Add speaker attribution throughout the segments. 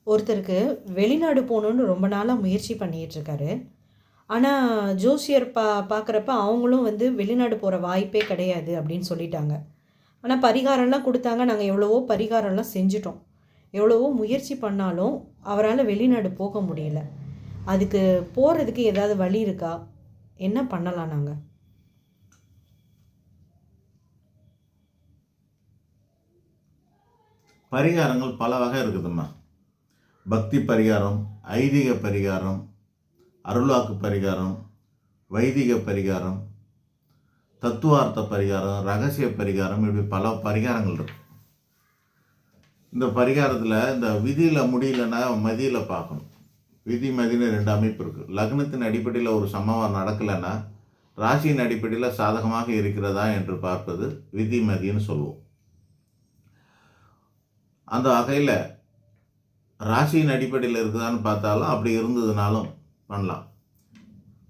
Speaker 1: ஒருத்தருக்கு வெளிநாடு போகணுன்னு ரொம்ப நாளாக முயற்சி பண்ணிகிட்ருக்காரு. ஆனால் ஜோசியர் பார்க்குறப்ப அவங்களும் வந்து வெளிநாடு போகிற வாய்ப்பே கிடையாது அப்படின்னு சொல்லிட்டாங்க. ஆனால் பரிகாரம்லாம் கொடுத்தாங்க. நாங்கள் எவ்வளவோ பரிகாரம்லாம் செஞ்சுட்டோம். எவ்வளவோ முயற்சி பண்ணாலும் அவரால் வெளிநாடு போக முடியல. அதுக்கு போகிறதுக்கு ஏதாவது வழி இருக்கா? என்ன பண்ணலாம் நாங்கள்?
Speaker 2: பரிகாரங்கள் பல வகை இருக்குதும்மா. பக்தி பரிகாரம், ஐதீக பரிகாரம், அருளாக்கு பரிகாரம், வைதிக பரிகாரம், தத்துவார்த்த பரிகாரம், ரகசிய பரிகாரம், இப்படி பல பரிகாரங்கள் இருக்கு. இந்த பரிகாரத்தில் இந்த விதியில் முடியலன்னா மதியில் பார்க்கணும். விதி மதின்னு 2 அமைப்பு இருக்குது. லக்னத்தின் அடிப்படையில் ஒரு சம்பவம் நடக்கலைன்னா ராசியின் அடிப்படையில் சாதகமாக இருக்கிறதா என்று பார்ப்பது விதி மதின்னு சொல்லுவோம். அந்த வகையில் ராசியின் அடிப்படையில் இருக்குதான்னு பார்த்தாலும் அப்படி இருந்ததுனாலும் பண்ணலாம்.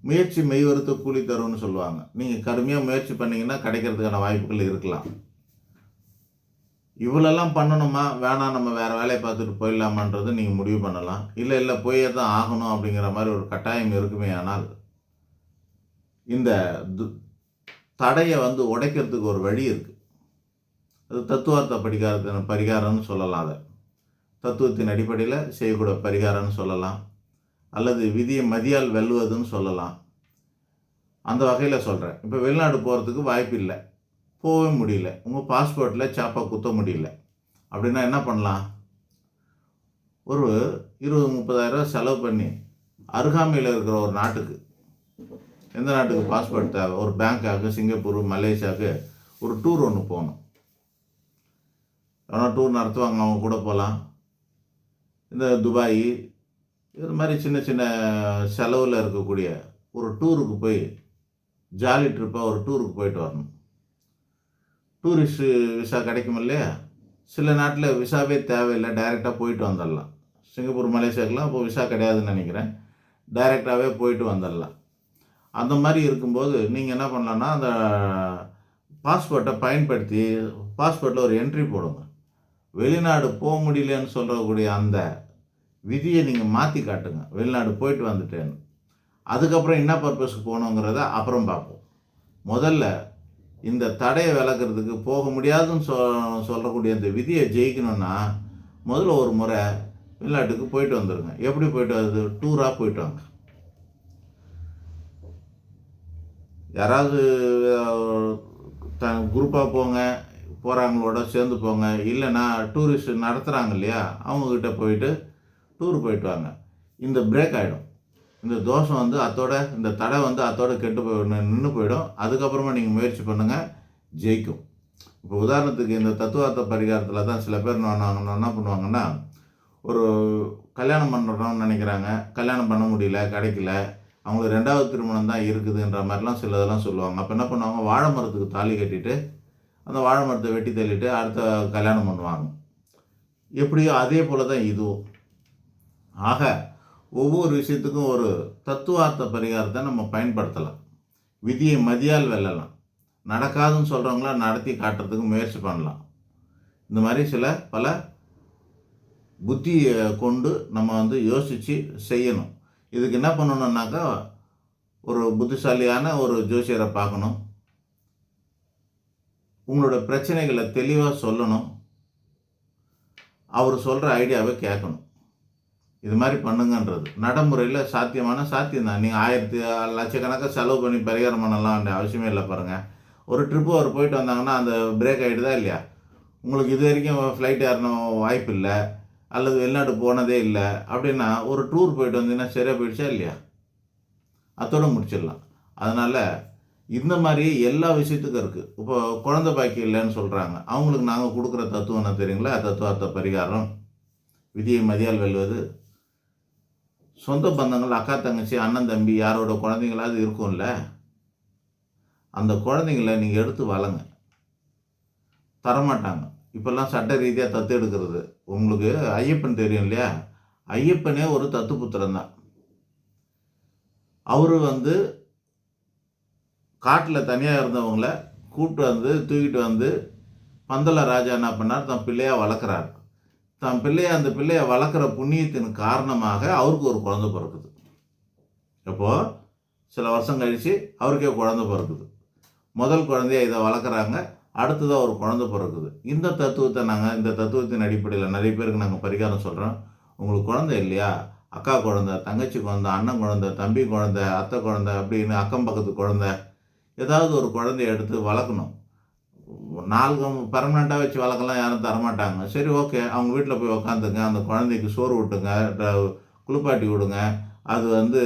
Speaker 2: முயற்சி மெய்வருத்த கூலி தரும்னு சொல்லுவாங்க. நீங்கள் கடுமையாக முயற்சி பண்ணிங்கன்னா கிடைக்கிறதுக்கான வாய்ப்புகள் இருக்கலாம். இவ்வளோலாம் பண்ணணுமா, வேணாம் நம்ம வேறு வேலையை பார்த்துட்டு போயிடலாமான்றது நீங்கள் முடிவு பண்ணலாம். இல்லை போயே தான் ஆகணும் அப்படிங்கிற மாதிரி ஒரு கட்டாயம் இருக்குமே. ஆனால் இந்த தடையை உடைக்கிறதுக்கு ஒரு வழி இருக்குது. அது தத்துவார்த்த பரிகாரம்னு சொல்லலாம். அதை தத்துவத்தின் அடிப்படையில் செய்யக்கூடிய பரிகாரம்னு சொல்லலாம். அல்லது விதியை மதியால் வெல்வதுன்னு சொல்லலாம். அந்த வகையில் சொல்கிறேன். இப்போ வெளிநாடு போகிறதுக்கு வாய்ப்பு இல்லை, போகவே முடியல, உங்கள் பாஸ்போர்ட்டில் சாப்பாக குத்த முடியல அப்படின்னா என்ன பண்ணலாம்? ஒரு 20-30,000 செலவு பண்ணி அருகாமையில் இருக்கிற ஒரு நாட்டுக்கு, எந்த நாட்டுக்கு பாஸ்போர்ட் தேவை, ஒரு பேங்காக்கு, சிங்கப்பூர், மலேசியாவுக்கு ஒரு டூர் ஒன்று போகணும். ஆனால் டூர் நடத்துவாங்க, அவங்க கூட போகலாம். இந்த துபாய் இது மாதிரி சின்ன சின்ன செலவில் இருக்கக்கூடிய ஒரு டூருக்கு போய் ஜாலி ட்ரிப்பாக ஒரு டூருக்கு போயிட்டு வரணும். டூரிஸ்ட்டு விசா கிடைக்கும் இல்லையா? சில நாட்டில் விசாவே தேவையில்லை, டைரெக்டாக போயிட்டு வந்துடலாம். சிங்கப்பூர், மலேசியாவுக்குலாம் இப்போ விசா கிடையாதுன்னு நினைக்கிறேன். டைரெக்டாகவே போயிட்டு வந்துடலாம். அந்த மாதிரி இருக்கும்போது நீங்கள் என்ன பண்ணலான்னா, அந்த பாஸ்போர்ட்டை பயன்படுத்தி பாஸ்போர்ட்டில் ஒரு என்ட்ரி போடுங்க. வெளிநாடு போக முடியலன்னு சொல்லக்கூடிய அந்த விதியை நீங்கள் மாற்றி காட்டுங்க, வெளிநாடு போயிட்டு வந்துட்டேன்னு. அதுக்கப்புறம் என்ன பர்பஸ்க்கு போகணுங்கிறத அப்புறம் பார்ப்போம். முதல்ல இந்த தடையை விளக்குறதுக்கு, போக முடியாதுன்னு சொல்லக்கூடிய இந்த விதியை ஜெயிக்கணும்னா முதல்ல ஒரு முறை வெளிநாட்டுக்கு போயிட்டு வந்துடுங்க. எப்படி போயிட்டு வருது? டூராக போயிட்டு வாங்க. யாராவது குரூப்பாக போங்க, போகிறாங்களோட சேர்ந்து போங்க. இல்லைன்னா டூரிஸ்ட் நடத்துகிறாங்க இல்லையா, அவங்கக்கிட்ட போயிட்டு டூர் போயிட்டு வாங்க. இந்த பிரேக் ஆகிடும். இந்த தோஷம் அத்தோட, இந்த தடை அத்தோட கெட்டு நின்று போயிடும். அதுக்கப்புறமா நீங்கள் முயற்சி பண்ணுங்கள், ஜெயிக்கும். இப்போ உதாரணத்துக்கு இந்த தத்துவார்த்த பரிகாரத்தில் தான் சில பேர் என்ன பண்ணுவாங்கன்னா, ஒரு கல்யாணம் பண்ணுறோம்னு நினைக்கிறாங்க, கல்யாணம் பண்ண முடியல, கிடைக்கல, அவங்களுக்கு 2வது திருமணம் தான் இருக்குதுன்ற மாதிரிலாம் சில இதெல்லாம் சொல்லுவாங்க. அப்போ என்ன பண்ணுவாங்க, வாழை மரத்துக்கு தாலி கட்டிட்டு அந்த வாழை மரத்தை வெட்டி தள்ளிட்டு அடுத்த கல்யாணம் பண்ணுவாங்க. எப்படியோ அதே போல் தான் இதுவும். ஆக ஒவ்வொரு விஷயத்துக்கும் ஒரு தத்துவார்த்த பரிகாரத்தை நம்ம பயன்படுத்தலாம். விதியை மதியால் வெல்லலாம். நடக்காதுன்னு சொல்கிறவங்கள நடத்தி காட்டுறதுக்கு முயற்சி பண்ணலாம். இந்த மாதிரி பல புத்தியை கொண்டு நம்ம யோசித்து செய்யணும். இதுக்கு என்ன பண்ணணுன்னாக்கா, ஒரு புத்திசாலியான ஒரு ஜோசியரை பார்க்கணும். உங்களோட பிரச்சனைகளை தெளிவாக சொல்லணும். அவர் சொல்கிற ஐடியாவை கேட்கணும். இது மாதிரி பண்ணுங்கன்றது நடைமுறையில் சாத்தியம்தான். நீங்கள் 1000 லட்சக்கணக்காக செலவு பண்ணி பரிகாரம் பண்ணலாம் அவசியமே இல்லை. பாருங்கள், ஒரு ட்ரிப்பு அவர் போயிட்டு வந்தாங்கன்னா அந்த பிரேக் ஆகிடுதா இல்லையா? உங்களுக்கு இது வரைக்கும் ஃப்ளைட் ஏறணும் வாய்ப்பு இல்லை, அல்லது வெளிநாடு போனதே இல்லை அப்படின்னா ஒரு டூர் போயிட்டு வந்தீங்கன்னா சரியாக போயிடுச்சா இல்லையா? அதோடு முடிச்சிடலாம். அதனால் இந்த மாதிரி எல்லா விஷயத்துக்கும் இருக்குது. இப்போ குழந்தை பாக்கியம் இல்லைன்னு சொல்கிறாங்க, அவங்களுக்கு நாங்கள் கொடுக்குற தத்துவம் என்ன தெரியுங்களா? தத்துவார்த்த பரிகாரம், விதியை மதியால் வெல்வது. சொந்த பந்தங்கள், அக்கா தங்கச்சி, அண்ணன் தம்பி, யாரோட குழந்தைங்களாவது இருக்கும்ல, அந்த குழந்தைங்கள நீங்கள் எடுத்து வளங்க. தரமாட்டாங்க. இப்போல்லாம் சட்ட ரீதியாக தத்து எடுக்கிறது. உங்களுக்கு ஐயப்பன் தெரியும் இல்லையா? ஐயப்பனே ஒரு தத்து புத்திரன் தான். அவரு காட்டில் தனியாக இருந்தவங்கள கூப்பிட்டு தூக்கிட்டு பந்தல ராஜா என்ன பண்ணார், தன் பிள்ளையாக வளர்க்குறார். தன் அந்த பிள்ளைய வளர்க்குற புண்ணியத்தின் காரணமாக அவருக்கு ஒரு குழந்தை பிறக்குது. எப்போது சில வருஷம் கழித்து அவருக்கே குழந்தை பிறக்குது. முதல் குழந்தைய இதை வளர்க்குறாங்க, அடுத்ததாக ஒரு குழந்தை பிறக்குது. இந்த தத்துவத்தின் அடிப்படையில் நிறைய பேருக்கு நாங்கள் பரிகாரம் சொல்கிறோம். உங்களுக்கு குழந்தை இல்லையா, அக்கா குழந்தை, தங்கச்சி குழந்தை, அண்ணன் குழந்தை, தம்பி குழந்தை, அத்தை குழந்தை அப்படின்னு அக்கம் பக்கத்து குழந்தை, ஏதாவது ஒரு குழந்தைய எடுத்து வளர்க்கணும். பெர்மனெண்ட்டாக வச்சு வளர்க்கலாம் யாரும் தரமாட்டாங்க. சரி, ஓகே, அவங்க வீட்டில் போய் உக்காந்துங்க, அந்த குழந்தைக்கு சோறு விட்டுங்க, குளிப்பாட்டி விடுங்க, அது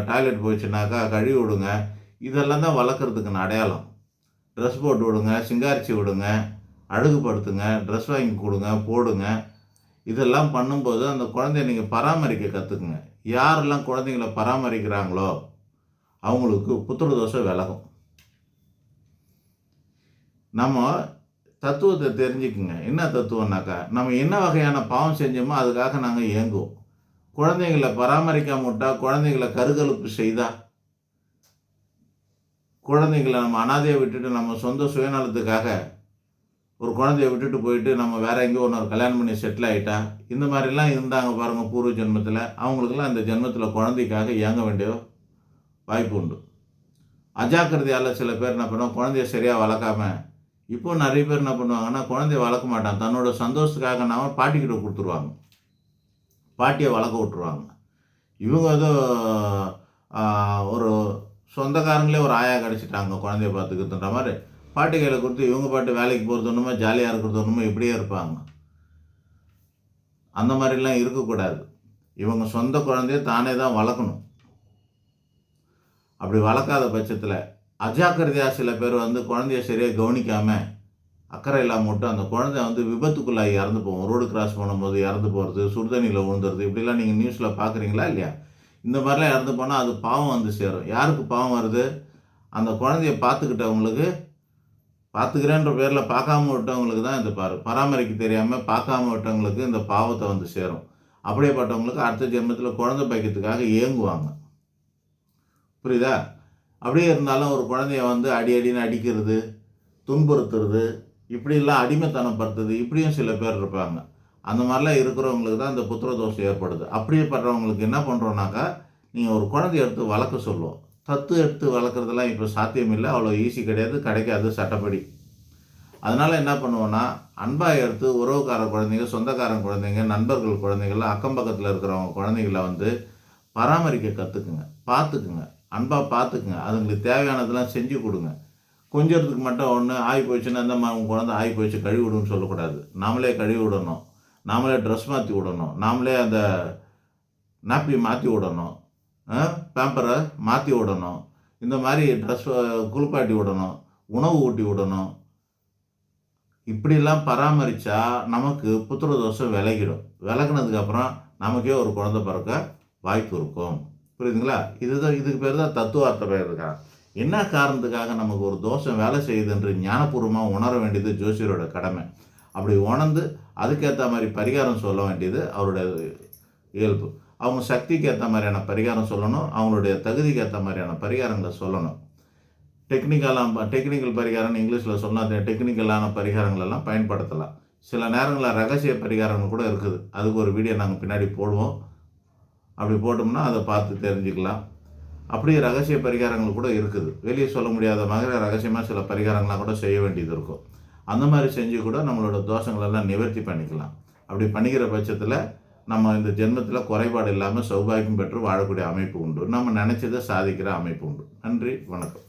Speaker 2: டாய்லெட் போயிடுச்சுனாக்கா கழுவி விடுங்க. இதெல்லாம் தான் வளர்க்குறதுக்குன்னு அடையாளம். ட்ரெஸ் போட்டு விடுங்க, சிங்காரிச்சு விடுங்க, அழகுபடுத்துங்க, ட்ரெஸ் வாங்கி கொடுங்க, போடுங்க. இதெல்லாம் பண்ணும்போது அந்த குழந்தைய நீங்கள் பராமரிக்க கற்றுக்குங்க. யாரெல்லாம் குழந்தைங்கள பராமரிக்கிறாங்களோ அவங்களுக்கு புத்திரதோஷம் விலகும். நம்ம தத்துவத்தை தெரிஞ்சுக்குங்க. என்ன தத்துவம்னாக்கா, நம்ம என்ன வகையான பாவம் செஞ்சோமோ அதுக்காக நாங்கள் ஏங்குவோம். குழந்தைங்களை பராமரிக்காம விட்டால், குழந்தைங்களை கருகலுப்பு செய்தால், குழந்தைங்களை நம்ம அனாதையை விட்டுட்டு நம்ம சொந்த சுயநலத்துக்காக ஒரு குழந்தைய விட்டுட்டு போயிட்டு நம்ம வேற எங்கேயோ ஒன்று கல்யாணம் பண்ணி செட்டில் ஆகிட்டா, இந்த மாதிரிலாம் இருந்தாங்க பாருங்கள் பூர்வ ஜென்மத்தில், அவங்களுக்கெல்லாம் இந்த ஜென்மத்தில் குழந்தைக்காக இயங்க வேண்டிய வாய்ப்பு உண்டு. அஜாக்கிரதையால் சில பேர் என்ன பண்ணுவோம், குழந்தைய சரியாக வளர்க்காம, இப்போ நிறைய பேர் என்ன பண்ணுவாங்கன்னா, குழந்தைய வளர்க்க மாட்டான், தன்னோட சந்தோஷத்துக்காக நாம பாட்டிக்கிட்ட கொடுத்துருவாங்க, பாட்டியை வளர்க்க விட்டுருவாங்க. இவங்க ஏதோ ஒரு சொந்தக்காரங்களே ஒரு ஆயா கிடச்சிட்டாங்க குழந்தைய பார்த்துக்கிறதுன்ற மாதிரி பாட்டி கையில் கொடுத்து இவங்க பாட்டு வேலைக்கு போகிறது ஒன்றுமே, ஜாலியாக இருக்கிறது ஒன்றுமே, இப்படியே இருப்பாங்க. அந்த மாதிரிலாம் இருக்கக்கூடாது. இவங்க சொந்த குழந்தைய தானே தான் வளர்க்கணும். அப்படி வளர்க்காத பட்சத்தில் அஜாக்கிரதையாக சில பேர் குழந்தைய சரியாக கவனிக்காமல் அக்கறை இல்லாமல் விட்டு அந்த குழந்தை விபத்துக்குள்ளாகி இறந்து போகும். ரோடு கிராஸ் பண்ணும்போது இறந்து போகிறது, சுடுதண்ணியில் விழுந்துறது, இப்படிலாம் நீங்கள் நியூஸில் பார்க்குறீங்களா இல்லையா? இந்த மாதிரிலாம் இறந்து போனால் அது பாவம் சேரும். யாருக்கு பாவம் வருது? அந்த குழந்தைய பார்த்துக்கிட்டவங்களுக்கு, பார்த்துக்கிறேன்ற பேரில் பார்க்காம விட்டவங்களுக்கு தான் இந்த பராமரிக்க தெரியாமல் பார்க்காம விட்டவங்களுக்கு இந்த பாவத்தை சேரும். அப்படியேப்பட்டவங்களுக்கு அடுத்த ஜென்மத்தில் குழந்தை பாக்கியத்துக்காக ஏங்குவாங்க. புரியுதா? அப்படியே இருந்தாலும் ஒரு குழந்தைய அடின்னு அடிக்கிறது, துன்புறுத்துறது, இப்படிலாம் அடிமைத்தனம் படுத்துறது, இப்படியும் சில பேர் இருப்பாங்க. அந்த மாதிரிலாம் இருக்கிறவங்களுக்கு தான் இந்த புத்திரதோஷம் ஏற்படுது. அப்படியேப்பட்டவங்களுக்கு என்ன பண்ணுறோன்னாக்கா, நீங்கள் ஒரு குழந்தைய எடுத்து வளர்க்க சொல்லுவோம். தத்து எடுத்து வளர்க்குறதெல்லாம் இப்போ சாத்தியம் இல்லை, அவ்வளோ ஈஸி கிடையாது, கிடைக்காது சட்டப்படி. அதனால் என்ன பண்ணுவோன்னா, அன்பாக எடுத்து உறவுக்கார குழந்தைங்க, சொந்தக்காரன் குழந்தைங்க, நண்பர்கள் குழந்தைகள், அக்கம் பக்கத்தில் இருக்கிறவங்க குழந்தைகளை பராமரிக்க கற்றுக்குங்க, பார்த்துக்குங்க, அன்பாக பார்த்துக்குங்க. அதுங்களுக்கு தேவையானதெல்லாம் செஞ்சு கொடுங்க. கொஞ்சத்துக்கு மட்டும் ஒன்று ஆகி போயிடுச்சுன்னா, இந்த உங்கள் குழந்தை ஆகி போயிடுச்சு கழுவி விடுன்னு சொல்லக்கூடாது. நாமளே கழுவி விடணும், நாமளே ட்ரெஸ் மாற்றி விடணும், நாமளே அந்த நாப்பி மாற்றி விடணும், பேம்பரை மாற்றி விடணும், இந்த மாதிரி ட்ரெஸ் குளிப்பாட்டி விடணும், உணவு ஊட்டி விடணும். இப்படிலாம் பராமரித்தா நமக்கு புத்திரதோஷம் விலகிடும். விலகினதுக்கப்புறம் நமக்கே ஒரு குழந்தை பிறக்க வாய்ப்பு இருக்கும். புரியுதுங்களா? இதுக்கு பேர் தான் தத்துவார்த்த பேருக்கா. என்ன காரணத்துக்காக நமக்கு ஒரு தோஷம் வேலை செய்யுது என்று ஞானபூர்வமாக உணர வேண்டியது ஜோசியரோட கடமை. அப்படி உணர்ந்து அதுக்கேற்ற மாதிரி பரிகாரம் சொல்ல வேண்டியது அவருடைய இயல்பு. அவங்க சக்திக்கு ஏற்ற மாதிரியான பரிகாரம் சொல்லணும், அவங்களுடைய தகுதிக்கு ஏற்ற மாதிரியான பரிகாரங்களை சொல்லணும். டெக்னிக்கல் பரிகாரம்னு இங்கிலீஷில் சொன்னால் டெக்னிக்கலான பரிகாரங்கள் எல்லாம் பயன்படுத்தலாம். சில நேரங்களில் ரகசிய பரிகாரங்கள் கூட இருக்குது. அதுக்கு ஒரு வீடியோ நாங்கள் பின்னாடி போடுவோம். அப்படி போட்டோம்னா அதை பார்த்து தெரிஞ்சுக்கலாம். அப்படியே ரகசிய பரிகாரங்கள் கூட இருக்குது. வெளியே சொல்ல முடியாத மாதிரி ரகசியமாக சில பரிகாரங்கள்லாம் கூட செய்ய வேண்டியது இருக்கும். அந்த மாதிரி செஞ்சு கூட நம்மளோட தோஷங்களெல்லாம் நிவர்த்தி பண்ணிக்கலாம். அப்படி பண்ணிக்கிற பட்சத்தில் நம்ம இந்த ஜென்மத்தில் குறைபாடு இல்லாமல் சௌபாகியம் பெற்று வாழக்கூடிய அமைப்பு உண்டு. நம்ம நினச்சதை சாதிக்கிற அமைப்பு உண்டு. நன்றி, வணக்கம்.